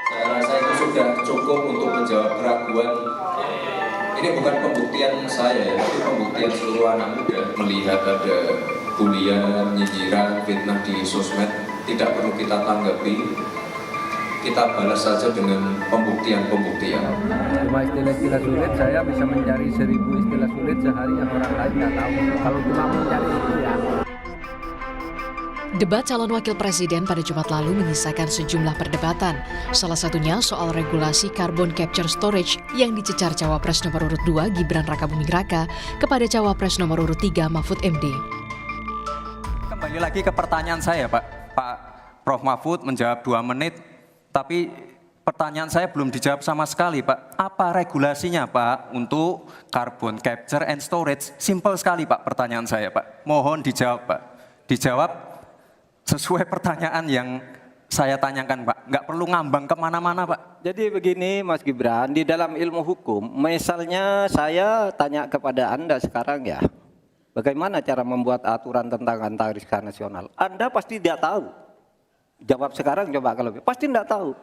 Saya rasa itu sudah cukup untuk menjawab keraguan. Ini bukan pembuktian saya, tapi pembuktian seluruh anak muda. Melihat ada bulian, nyinyiran, fitnah di sosmed, tidak perlu kita tanggapi. Kita balas saja dengan pembuktian-pembuktian. Cuma istilah-istilah sulit, saya bisa mencari 1000 istilah sulit sehari yang orang lain nggak tahu. Kalau cuma mencari itu ya. Debat calon wakil presiden pada Jumat lalu menyisakan sejumlah perdebatan. Salah satunya soal regulasi carbon capture storage yang dicecar Cawapres nomor urut 2 Gibran Rakabuming Raka kepada Cawapres nomor urut 3 Mahfud MD. Kembali lagi ke pertanyaan saya, Pak. Pak Prof. Mahfud menjawab 2 menit, tapi pertanyaan saya belum dijawab sama sekali, Pak. Apa regulasinya, Pak, untuk carbon capture and storage? Simpel sekali, Pak, pertanyaan saya, Pak. Mohon dijawab, Pak. Dijawab sesuai pertanyaan yang saya tanyakan, Pak. Nggak perlu ngambang kemana-mana, Pak. Jadi begini, Mas Gibran, di dalam ilmu hukum, misalnya saya tanya kepada Anda sekarang ya, bagaimana cara membuat aturan tentang antariksa nasional? Anda pasti tidak tahu. Jawab sekarang coba kalau pasti tidak tahu.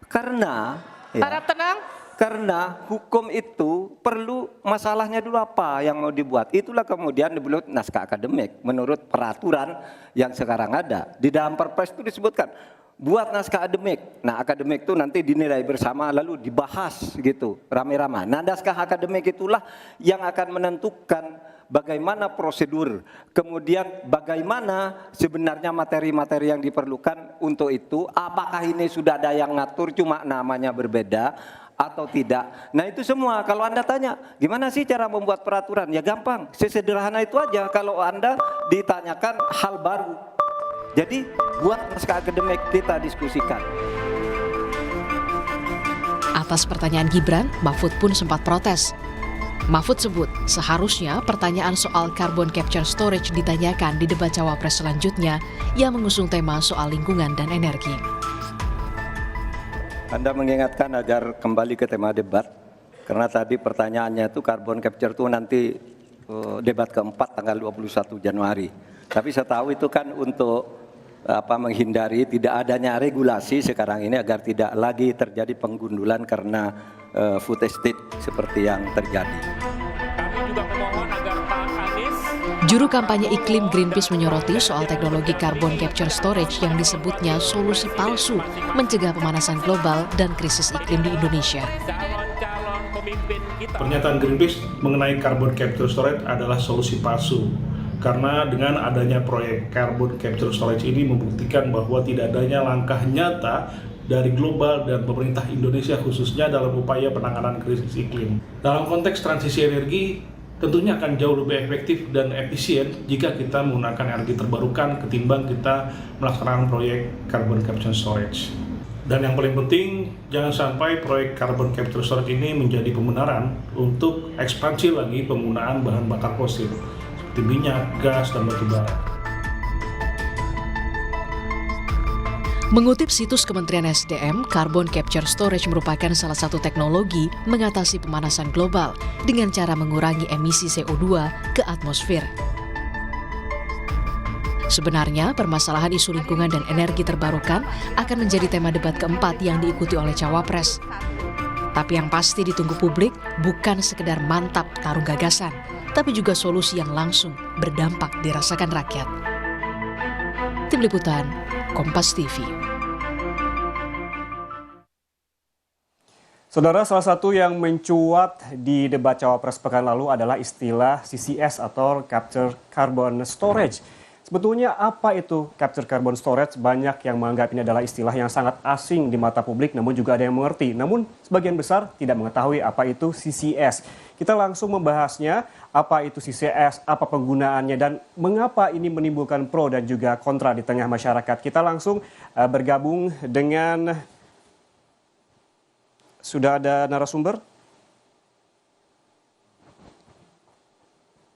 Karena harap tenang. Karena hukum itu perlu masalahnya dulu apa yang mau dibuat. Itulah kemudian dibuat naskah akademik menurut peraturan yang sekarang ada. Di dalam Perpres itu disebutkan buat naskah akademik. Nah, akademik itu nanti dinilai bersama lalu dibahas gitu rame-rame. Nah, naskah akademik itulah yang akan menentukan bagaimana prosedur, kemudian bagaimana sebenarnya materi-materi yang diperlukan untuk itu, apakah ini sudah ada yang ngatur cuma namanya berbeda atau tidak. Nah itu semua kalau Anda tanya, gimana sih cara membuat peraturan? Ya gampang, sesederhana itu aja kalau Anda ditanyakan hal baru. Jadi buat naskah akademik kita diskusikan. Atas pertanyaan Gibran, Mahfud pun sempat protes. Mahfud sebut seharusnya pertanyaan soal carbon capture storage ditanyakan di debat Cawapres selanjutnya yang mengusung tema soal lingkungan dan energi. Anda mengingatkan agar kembali ke tema debat, karena tadi pertanyaannya itu carbon capture itu nanti debat keempat tanggal 21 Januari. Tapi saya tahu itu kan untuk menghindari tidak adanya regulasi sekarang ini agar tidak lagi terjadi penggundulan karena food estate seperti yang terjadi. Kami juga memohon agar Pak Anies. Juru kampanye iklim Greenpeace menyoroti soal teknologi carbon capture storage yang disebutnya solusi palsu mencegah pemanasan global dan krisis iklim di Indonesia. Calon-calon pemimpin kita. Pernyataan Greenpeace mengenai carbon capture storage adalah solusi palsu. Karena dengan adanya proyek carbon capture storage ini membuktikan bahwa tidak adanya langkah nyata dari global dan pemerintah Indonesia khususnya dalam upaya penanganan krisis iklim. Dalam konteks transisi energi, tentunya akan jauh lebih efektif dan efisien jika kita menggunakan energi terbarukan ketimbang kita melaksanakan proyek carbon capture storage. Dan yang paling penting, jangan sampai proyek carbon capture storage ini menjadi pembenaran untuk ekspansi lagi penggunaan bahan bakar fosil seperti minyak, gas, dan batu bara. Mengutip situs Kementerian SDM, carbon capture storage merupakan salah satu teknologi mengatasi pemanasan global dengan cara mengurangi emisi CO2 ke atmosfer. Sebenarnya, permasalahan isu lingkungan dan energi terbarukan akan menjadi tema debat keempat yang diikuti oleh Cawapres. Tapi yang pasti ditunggu publik bukan sekedar mantap tarung gagasan, tapi juga solusi yang langsung berdampak dirasakan rakyat. Tim Liputan, Kompas TV. Saudara, salah satu yang mencuat di debat Cawapres pekan lalu adalah istilah CCS atau Capture Carbon Storage. Sebetulnya apa itu Capture Carbon Storage? Banyak yang menganggap ini adalah istilah yang sangat asing di mata publik, namun juga ada yang mengerti. Namun sebagian besar tidak mengetahui apa itu CCS. Kita langsung membahasnya, apa itu CCS, apa penggunaannya, dan mengapa ini menimbulkan pro dan juga kontra di tengah masyarakat. Kita langsung bergabung dengan, sudah ada narasumber,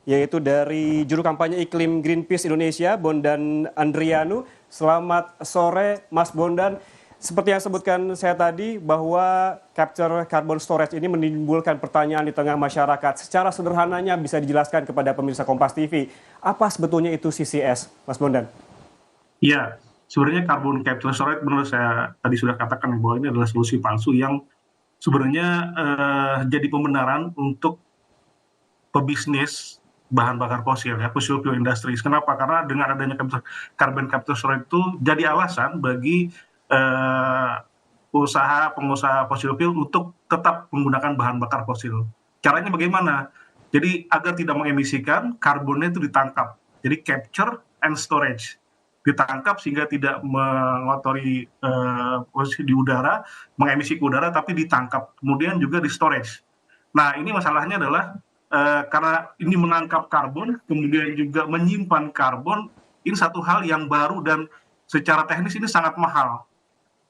yaitu dari juru kampanye iklim Greenpeace Indonesia, Bondan Andrianu. Selamat sore, Mas Bondan. Seperti yang sebutkan saya tadi, bahwa capture carbon storage ini menimbulkan pertanyaan di tengah masyarakat. Secara sederhananya bisa dijelaskan kepada pemirsa Kompas TV, apa sebetulnya itu CCS, Mas Bondan? Ya, sebenarnya carbon capture storage menurut saya tadi sudah katakan bahwa ini adalah solusi palsu yang sebenarnya jadi pembenaran untuk pebisnis bahan bakar fosil ya, fossil fuel industries. Kenapa? Karena dengan adanya carbon capture storage itu jadi alasan bagi pengusaha fossil fuel untuk tetap menggunakan bahan bakar fosil. Caranya bagaimana? Jadi agar tidak mengemisikan, karbonnya itu ditangkap. Jadi capture and storage. Ditangkap sehingga tidak mengotori posisi di udara, mengemisi ke udara, tapi ditangkap. Kemudian juga di storage. Nah, ini masalahnya adalah karena ini menangkap karbon, kemudian juga menyimpan karbon, ini satu hal yang baru dan secara teknis ini sangat mahal,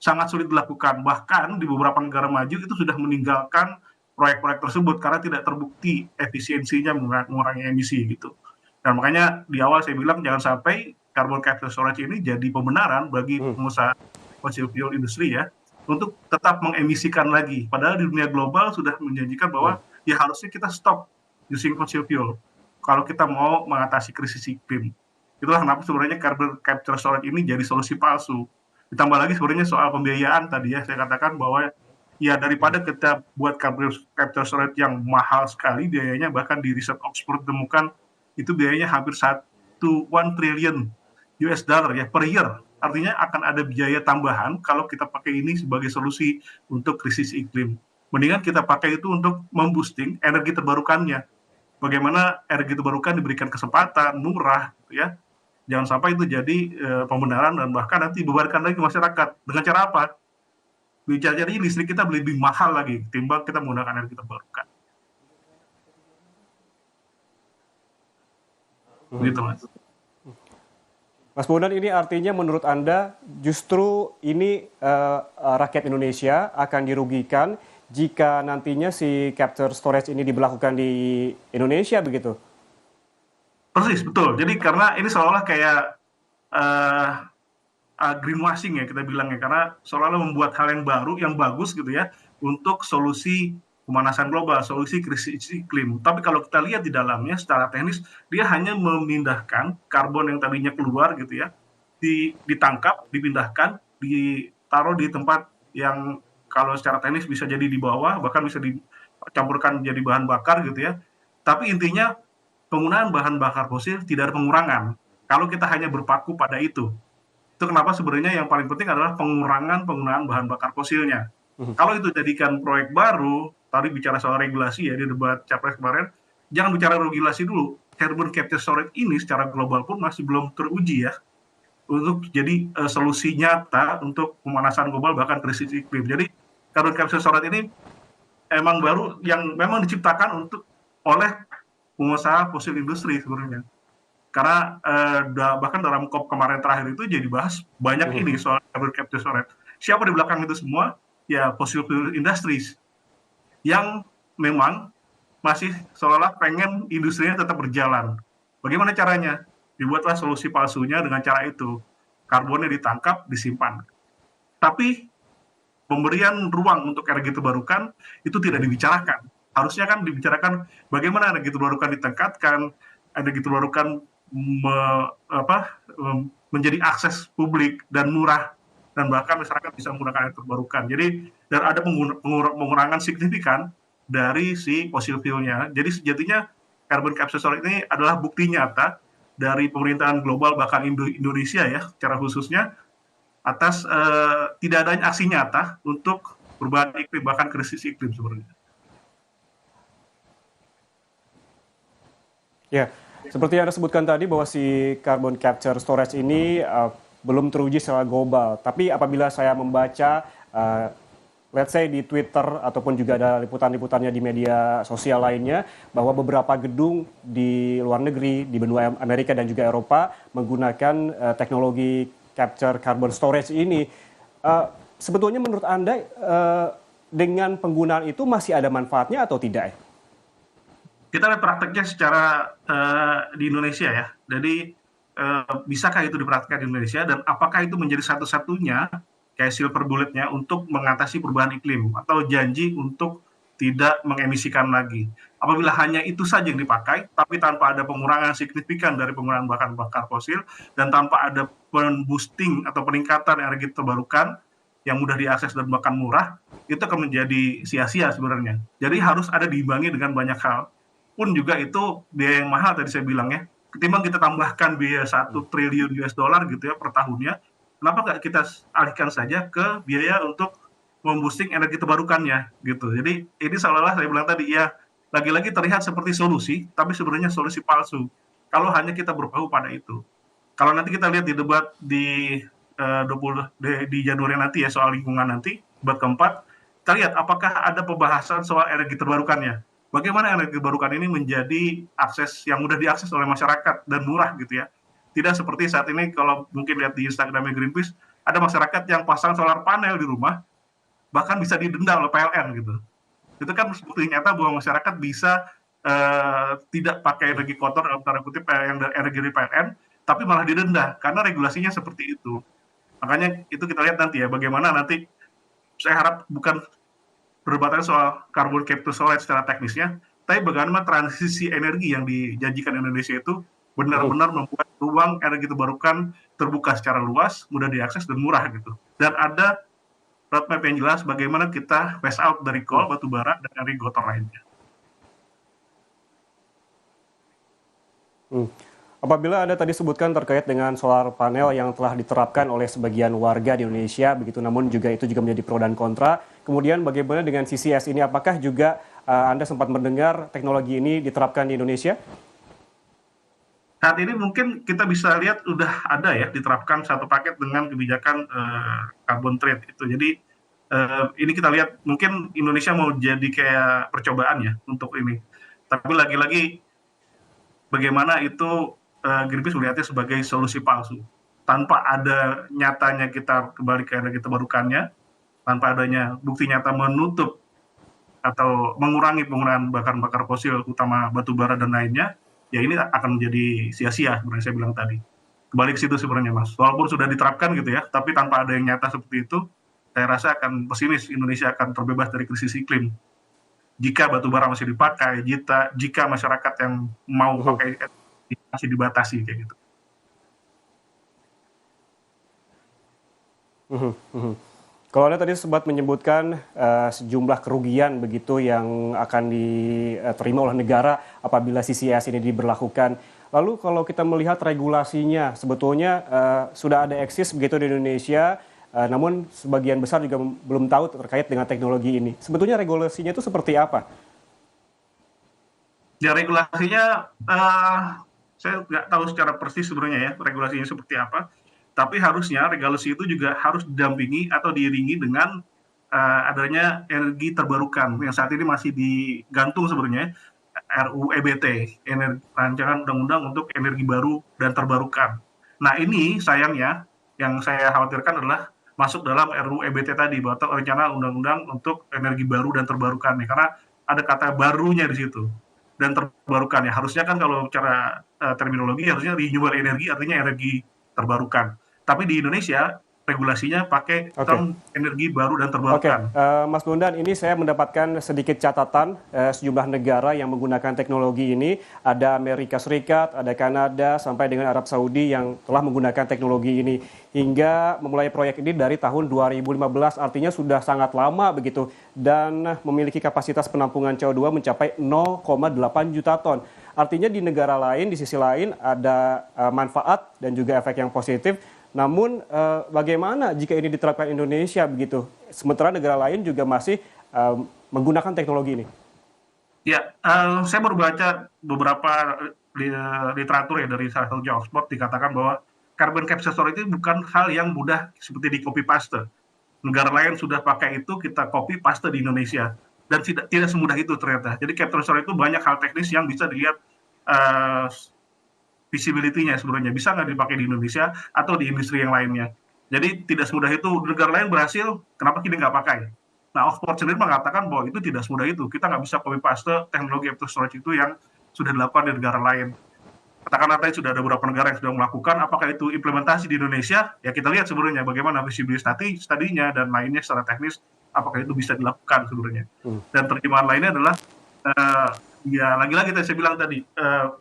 sangat sulit dilakukan. Bahkan di beberapa negara maju itu sudah meninggalkan proyek-proyek tersebut karena tidak terbukti efisiensinya mengurangi emisi gitu. Dan makanya di awal saya bilang jangan sampai carbon capture storage ini jadi pembenaran bagi pengusaha fossil fuel industri ya untuk tetap mengemisikan lagi. Padahal di dunia global sudah menjanjikan bahwa ya harusnya kita stop using fossil fuel kalau kita mau mengatasi krisis iklim. Itulah kenapa sebenarnya carbon capture storage ini jadi solusi palsu. Ditambah lagi sebenarnya soal pembiayaan tadi ya, saya katakan bahwa ya daripada kita buat carbon capture storage yang mahal sekali biayanya, bahkan di riset Oxford ditemukan itu biayanya hampir 1 trillion US dollar ya per year. Artinya akan ada biaya tambahan kalau kita pakai ini sebagai solusi untuk krisis iklim. Mendingan kita pakai itu untuk memboosting energi terbarukannya. Bagaimana energi terbarukan diberikan kesempatan murah gitu ya. Jangan sampai itu jadi pembenaran dan bahkan nanti bebankan lagi masyarakat. Dengan cara apa? Jadi listrik kita lebih mahal lagi ketimbang kita menggunakan energi terbarukan. Begitu Mas. Mas Bondan, ini artinya menurut Anda justru ini rakyat Indonesia akan dirugikan jika nantinya si capture storage ini diberlakukan di Indonesia begitu? Persis, betul. Jadi karena ini seolah kayak greenwashing ya kita bilangnya, karena seolah-olah membuat hal yang baru, yang bagus gitu ya, untuk solusi pemanasan global, solusi krisis iklim. Tapi kalau kita lihat di dalamnya secara teknis, dia hanya memindahkan karbon yang tadinya keluar gitu ya, ditangkap, dipindahkan, ditaruh di tempat yang kalau secara teknis bisa jadi di bawah, bahkan bisa dicampurkan menjadi bahan bakar gitu ya. Tapi intinya penggunaan bahan bakar fosil tidak ada pengurangan. Kalau kita hanya berpaku pada itu kenapa sebenarnya yang paling penting adalah pengurangan penggunaan bahan bakar fosilnya. Kalau itu jadikan proyek baru, tadi bicara soal regulasi ya di debat Capres kemarin, jangan bicara regulasi dulu. Carbon capture storage ini secara global pun masih belum teruji ya untuk jadi solusi nyata untuk pemanasan global bahkan krisis iklim. Jadi carbon capture storage ini emang baru yang memang diciptakan oleh pengusaha fosil industri sebenarnya. Karena bahkan dalam COP kemarin terakhir itu jadi bahas banyak ini soal carbon capture storage. Siapa di belakang itu semua? Ya fossil fuel industries yang memang masih seolah-olah pengen industrinya tetap berjalan. Bagaimana caranya? Dibuatlah solusi palsunya dengan cara itu. Karbonnya ditangkap, disimpan. Tapi pemberian ruang untuk energi terbarukan itu tidak dibicarakan. Harusnya kan dibicarakan bagaimana energi terbarukan ditingkatkan, energi terbarukan menjadi akses publik dan murah, dan bahkan masyarakat bisa menggunakan energi terbarukan. Jadi dan ada pengurangan signifikan dari si fossil fuel-nya. Jadi sejatinya carbon capture storage ini adalah bukti nyata dari pemerintahan global bahkan Indonesia ya secara khususnya atas tidak adanya aksi nyata untuk perubahan iklim bahkan krisis iklim sebenarnya. Ya, seperti yang Anda sebutkan tadi bahwa si carbon capture storage ini belum teruji secara global. Tapi apabila saya membaca, let's say di Twitter ataupun juga ada liputan-liputannya di media sosial lainnya, bahwa beberapa gedung di luar negeri, di benua Amerika dan juga Eropa menggunakan teknologi capture carbon storage ini. Sebetulnya menurut Anda dengan penggunaan itu masih ada manfaatnya atau tidak? Kita lihat prakteknya secara di Indonesia ya. Jadi bisakah itu dipraktikkan di Indonesia dan apakah itu menjadi satu-satunya kayak silver bullet-nya untuk mengatasi perubahan iklim atau janji untuk tidak mengemisikan lagi. Apabila hanya itu saja yang dipakai, tapi tanpa ada pengurangan signifikan dari penggunaan bahan bakar fosil dan tanpa ada boosting atau peningkatan energi terbarukan yang mudah diakses dan bahkan murah, itu akan menjadi sia-sia sebenarnya. Jadi harus ada diimbangi dengan banyak hal. Pun juga itu biaya yang mahal tadi saya bilang ya. Ketimbang kita tambahkan biaya 1 triliun US dollar gitu ya per tahunnya, kenapa nggak kita alihkan saja ke biaya untuk memboosting energi terbarukannya gitu. Jadi ini seolah-olah saya bilang tadi ya lagi-lagi terlihat seperti solusi, tapi sebenarnya solusi palsu. Kalau hanya kita berpahu pada itu. Kalau nanti kita lihat di debat di 20 di Januari nanti ya soal lingkungan nanti, debat keempat, kita lihat apakah ada pembahasan soal energi terbarukannya. Bagaimana energi terbarukan ini menjadi akses yang mudah diakses oleh masyarakat dan murah gitu ya. Tidak seperti saat ini kalau mungkin lihat di Instagramnya Greenpeace, ada masyarakat yang pasang solar panel di rumah, bahkan bisa didenda oleh PLN gitu. Itu kan bukti nyata bahwa masyarakat bisa tidak pakai energi kotor dalam tanda kutip yang energi dari PLN, tapi malah didenda karena regulasinya seperti itu. Makanya itu kita lihat nanti ya bagaimana nanti saya harap bukan perdebatan soal carbon capture storage secara teknisnya, tapi bagaimana transisi energi yang dijanjikan Indonesia itu benar-benar membuat ruang energi terbarukan terbuka secara luas, mudah diakses dan murah gitu. Dan ada roadmap yang jelas bagaimana kita phase out dari coal, batu bara, dan energi kotor lainnya. Apabila Anda tadi sebutkan terkait dengan solar panel yang telah diterapkan oleh sebagian warga di Indonesia, begitu, namun juga itu juga menjadi pro dan kontra. Kemudian bagaimana dengan CCS ini? Apakah juga Anda sempat mendengar teknologi ini diterapkan di Indonesia? Saat ini mungkin kita bisa lihat udah ada ya diterapkan satu paket dengan kebijakan carbon trade itu. Jadi ini kita lihat mungkin Indonesia mau jadi kayak percobaan ya untuk ini. Tapi lagi-lagi bagaimana itu Greenpeace melihatnya sebagai solusi palsu. Tanpa ada nyatanya kita kembali ke energi terbarukannya, tanpa adanya bukti nyata menutup atau mengurangi penggunaan bahan bakar fosil, utama batu bara dan lainnya, ya ini akan menjadi sia-sia sebenarnya saya bilang tadi. Kembali ke situ sebenarnya Mas. Walaupun sudah diterapkan gitu ya, tapi tanpa ada yang nyata seperti itu, saya rasa akan pesimis Indonesia akan terbebas dari krisis iklim. Jika batu bara masih dipakai, jika masyarakat yang mau pakai masih dibatasi kayak gitu. Kalau Anda tadi sempat menyebutkan sejumlah kerugian begitu yang akan diterima oleh negara apabila CCS ini diberlakukan. Lalu kalau kita melihat regulasinya, sebetulnya sudah ada eksis begitu di Indonesia, namun sebagian besar juga belum tahu terkait dengan teknologi ini. Sebetulnya regulasinya itu seperti apa? Ya regulasinya, saya nggak tahu secara persis sebenarnya ya regulasinya seperti apa. Tapi harusnya regulasi itu juga harus didampingi atau diiringi dengan adanya energi terbarukan yang saat ini masih digantung sebenarnya RUU EBT, rancangan undang-undang untuk energi baru dan terbarukan. Nah ini sayangnya yang saya khawatirkan adalah masuk dalam RUU EBT tadi, atau rencana undang-undang untuk energi baru dan terbarukan, karena ada kata barunya di situ dan terbarukan ya. Harusnya kan kalau cara terminologi harusnya renewable energy artinya energi terbarukan. Tapi di Indonesia regulasinya pakai term energi baru dan terbarukan. Mas Bondan, ini saya mendapatkan sedikit catatan sejumlah negara yang menggunakan teknologi ini. Ada Amerika Serikat, ada Kanada, sampai dengan Arab Saudi yang telah menggunakan teknologi ini. Hingga memulai proyek ini dari tahun 2015, artinya sudah sangat lama begitu. Dan memiliki kapasitas penampungan CO2 mencapai 0,8 juta ton. Artinya di negara lain, di sisi lain ada manfaat dan juga efek yang positif. Namun bagaimana jika ini diterapkan Indonesia begitu? Sementara negara lain juga masih menggunakan teknologi ini. Ya, saya baru baca beberapa literatur ya dari salah satu Oxford dikatakan bahwa carbon capture storage itu bukan hal yang mudah seperti di copy paste. Negara lain sudah pakai itu, kita copy paste di Indonesia. Dan tidak semudah itu ternyata. Jadi capture storage itu banyak hal teknis yang bisa dilihat visibility-nya sebenarnya bisa nggak dipakai di Indonesia atau di industri yang lainnya. Jadi tidak semudah itu. Negara lain berhasil, kenapa kita nggak pakai? Nah, Oxford sendiri mengatakan bahwa itu tidak semudah itu. Kita nggak bisa copy paste teknologi capture storage itu yang sudah dilakukan di negara lain. Katakanlah tadi sudah ada beberapa negara yang sudah melakukan, apakah itu implementasi di Indonesia? Ya kita lihat sebenarnya bagaimana visibility study-nya dan lainnya secara teknis apakah itu bisa dilakukan sebenarnya. Dan terjemahan lainnya adalah ya lagi-lagi saya bilang tadi,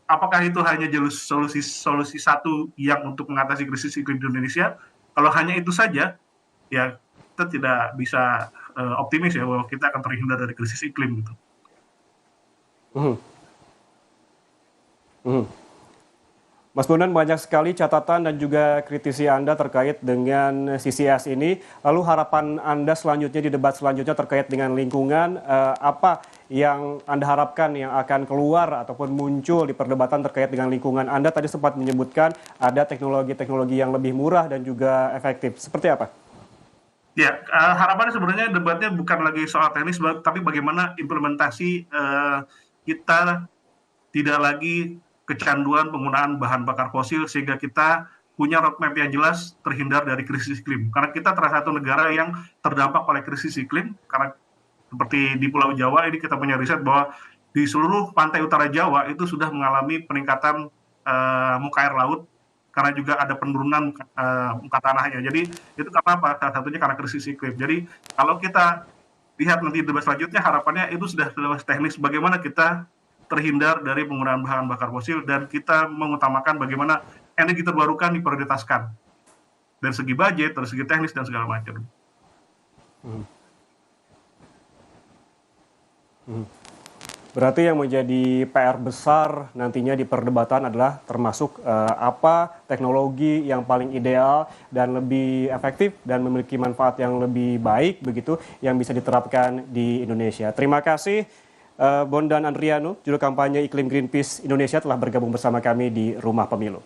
apakah itu hanya solusi satu yang untuk mengatasi krisis iklim di Indonesia? Kalau hanya itu saja, ya kita tidak bisa optimis ya bahwa kita akan terhindar dari krisis iklim gitu. Mas Bondan, banyak sekali catatan dan juga kritisi Anda terkait dengan CCS ini. Lalu harapan Anda selanjutnya di debat selanjutnya terkait dengan lingkungan, apa yang Anda harapkan yang akan keluar ataupun muncul di perdebatan terkait dengan lingkungan? Anda tadi sempat menyebutkan ada teknologi-teknologi yang lebih murah dan juga efektif. Seperti apa? Ya, harapannya sebenarnya debatnya bukan lagi soal teknis, tapi bagaimana implementasi kita tidak lagi kecanduan penggunaan bahan bakar fosil sehingga kita punya roadmap yang jelas terhindar dari krisis iklim. Karena kita salah satu negara yang terdampak oleh krisis iklim, karena seperti di Pulau Jawa ini kita punya riset bahwa di seluruh pantai utara Jawa itu sudah mengalami peningkatan muka air laut karena juga ada penurunan muka tanahnya. Jadi itu karena apa? Salah satunya karena krisis iklim. Jadi kalau kita lihat nanti debat selanjutnya, harapannya itu sudah teknis bagaimana kita terhindar dari penggunaan bahan bakar fosil dan kita mengutamakan bagaimana energi terbarukan diprioritaskan dari segi budget, dari segi teknis dan segala macam. Berarti yang menjadi PR besar nantinya di perdebatan adalah termasuk apa teknologi yang paling ideal dan lebih efektif dan memiliki manfaat yang lebih baik begitu yang bisa diterapkan di Indonesia. Terima kasih Bondan Andriano, juru kampanye iklim Greenpeace Indonesia telah bergabung bersama kami di Rumah Pemilu.